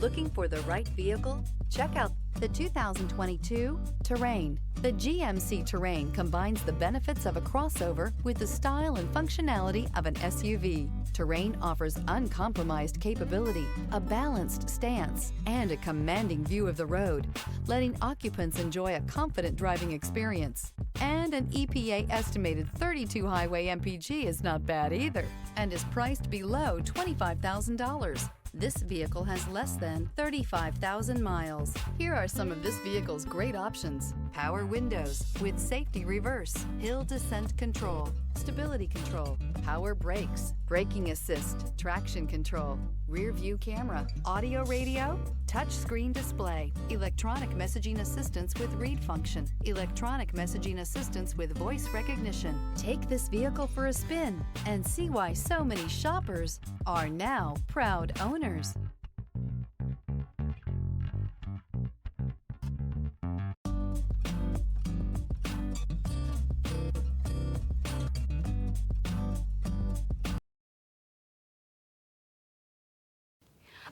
Looking for the right vehicle? Check out the 2022 Terrain. The GMC Terrain combines the benefits of a crossover with the style and functionality of an SUV. Terrain offers uncompromised capability, a balanced stance, and a commanding view of the road, letting occupants enjoy a confident driving experience. And an EPA estimated 32 highway MPG is not bad either, and is priced below $25,000. This vehicle has less than 35,000 miles. Here are some of this vehicle's great options: power windows with safety reverse, hill descent control, stability control, power brakes, braking assist, traction control, rear view camera, audio radio, touch screen display, electronic messaging assistance with read function, electronic messaging assistance with voice recognition. Take this vehicle for a spin and see why so many shoppers are now proud owners.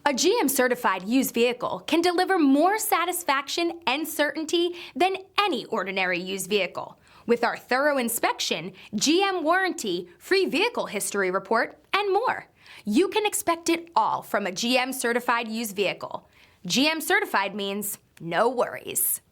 A GM-certified used vehicle can deliver more satisfaction and certainty than any ordinary used vehicle. With our thorough inspection, GM warranty, free vehicle history report, and more. You can expect it all from a GM-certified used vehicle. GM-certified means no worries.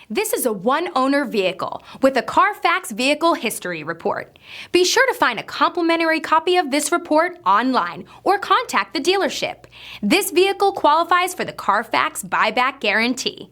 This is a one-owner vehicle with a Carfax Vehicle History Report. Be sure to find a complimentary copy of this report online or contact the dealership. This vehicle qualifies for the Carfax Buyback Guarantee.